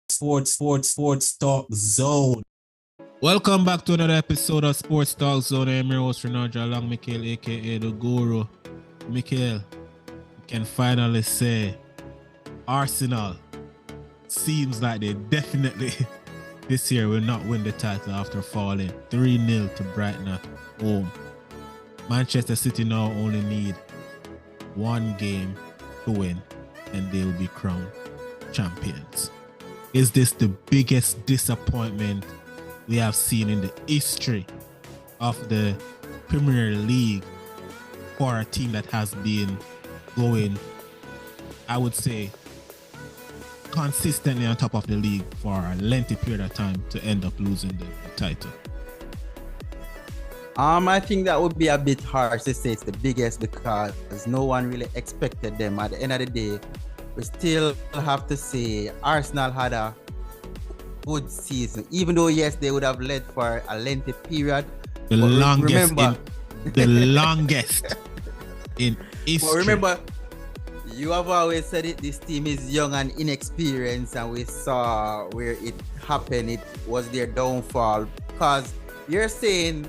Sports Talk Zone. Welcome back to another episode of Sports Talk Zone. I'm your host Ronaldo along Mikhail, aka the Guru. Mikhail, you can finally say Arsenal seems like they definitely this year will not win the title after falling 3-0 to Brighton at home. Manchester City now only need one game to win and they will be crowned champions. Is this the biggest disappointment we have seen in the history of the Premier League for a team that has been going, I would say, consistently on top of the league for a lengthy period of time to end up losing the title? I think that would be a bit harsh to say it's the biggest because no one really expected them. At the end of the day, we still have to say Arsenal had a good season, even though yes, they would have led for a lengthy period. The longest in history. But remember, you have always said it. This team is young and inexperienced, and we saw where it happened. It was their downfall. Because you're saying,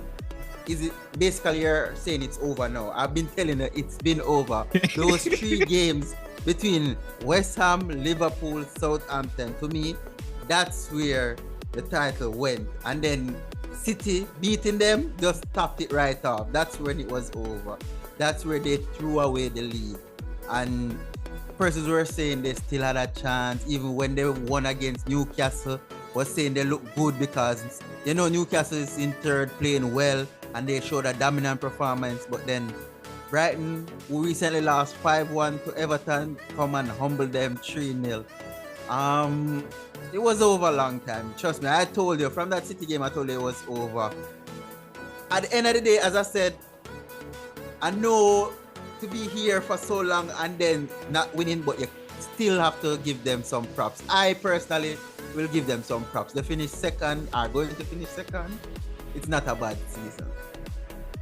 you're saying it's over now? I've been telling you it's been over. Those 3 games between West Ham, Liverpool, Southampton, to me, that's where the title went. And then City beating them just topped it right off. That's when it was over. That's where they threw away the lead. And persons were saying they still had a chance, even when they won against Newcastle, was saying they look good because, you know, Newcastle is in third playing well and they showed a dominant performance. But then Brighton, who recently lost 5-1 to Everton, come and humble them 3-0. It was over a long time. Trust me, I told you from that City game, I told you it was over. At the end of the day, as I said, I know to be here for so long and then not winning, but you still have to give them some props. I personally will give them some props. They finished second, are going to finish second. It's not a bad season.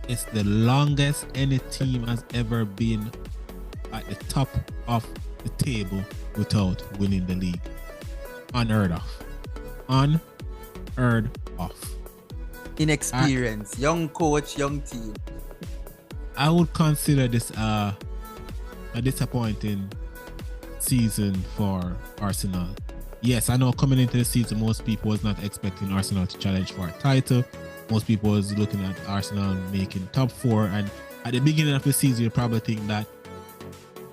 It's the longest any team has ever been at the top of the table without winning the league. Unheard of. Inexperience, young coach, young team. I would consider this a disappointing season for Arsenal. Yes, I know coming into the season, most people was not expecting Arsenal to challenge for a title. Most people was looking at Arsenal making top 4, and at the beginning of the season, you probably think that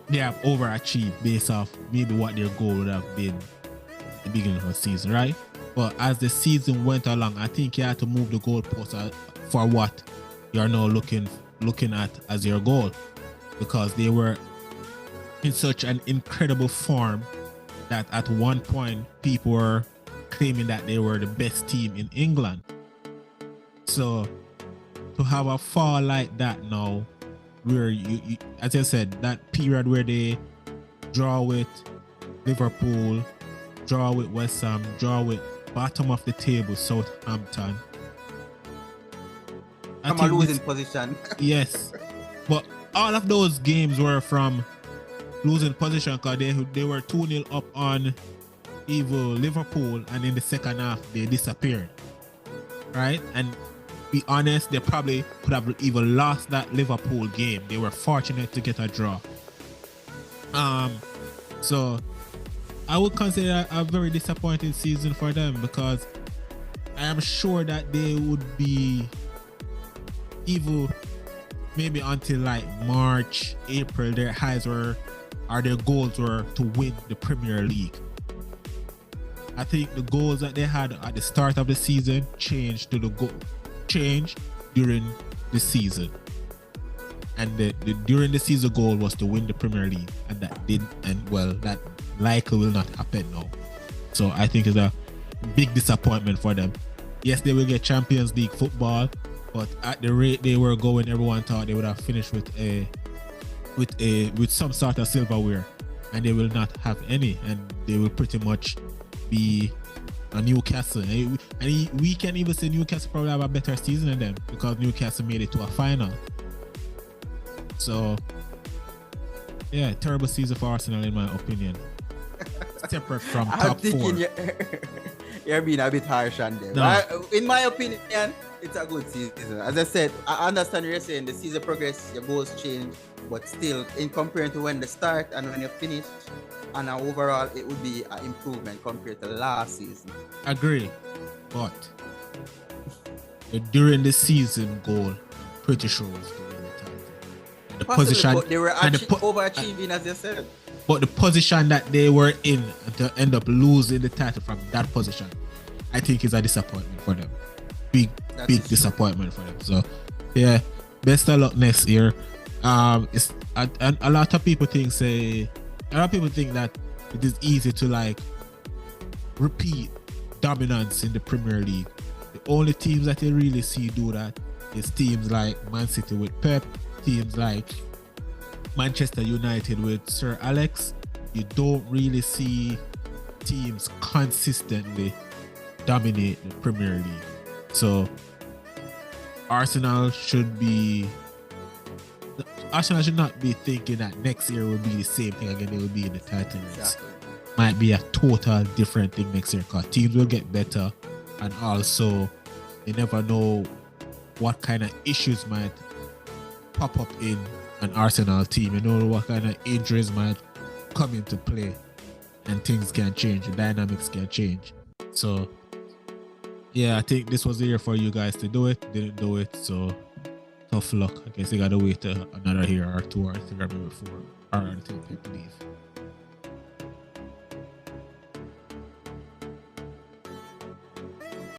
they have overachieved based off maybe what their goal would have been at the beginning of the season, right? But as the season went along, I think you had to move the goalpost for what you're now looking at as your goal, because they were in such an incredible form that at one point people were claiming that they were the best team in England. So to have a fall like that now, where you as I said, that period where they draw with Liverpool, draw with West Ham, draw with bottom of the table Southampton. I'm a losing position. Yes, but all of those games were from losing position because they were 2-0 up on evil Liverpool, and in the second half they disappeared, right? And be honest, they probably could have even lost that Liverpool game. They were fortunate to get a draw. So I would consider a very disappointing season for them, because I am sure that they would be evil maybe until like March, April. Their highs were, or their goals were to win the Premier League. I think the goals that they had at the start of the season changed during the season, and the during the season goal was to win the Premier League, and that didn't, and well, that likely will not happen now. So I think it's a big disappointment for them. Yes, they will get Champions League football, but at the rate they were going, everyone thought they would have finished with some sort of silverware, and they will not have any, and they will pretty much be a Newcastle. And we can even say Newcastle probably have a better season than them, because Newcastle made it to a final. So yeah, terrible season for Arsenal in my opinion. separate from I'm top thinking 4. you're being a bit harsh on them. No. In my opinion, it's a good season. As I said, I understand what you're saying. The season progress, your goals change, but still, in comparing to when they start and when you finish, and overall, it would be an improvement compared to last season. Agree, but during the season goal, pretty sure was to win the title. And the Possibly, position, but they were and overachieving, as you said. but the position that they were in to end up losing the title from that position, I think is a disappointment for them. Big disappointment for them. So, yeah, best of luck next year. It's a lot of people think that it is easy to like repeat dominance in the Premier League. The only teams that you really see do that is teams like Man City with Pep, teams like Manchester United with Sir Alex. You don't really see teams consistently dominate the Premier League. So Arsenal should not be thinking that next year will be the same thing again. They will be in the title race. Exactly. Might be a total different thing next year because teams will get better, and also you never know what kind of issues might pop up in an Arsenal team. You know what kind of injuries might come into play, and things can change. The dynamics can change. So yeah, I think this was the year for you guys to do it. Didn't do it, so tough luck. I guess you gotta wait another year or 2 or 3 or maybe 4 or until people leave.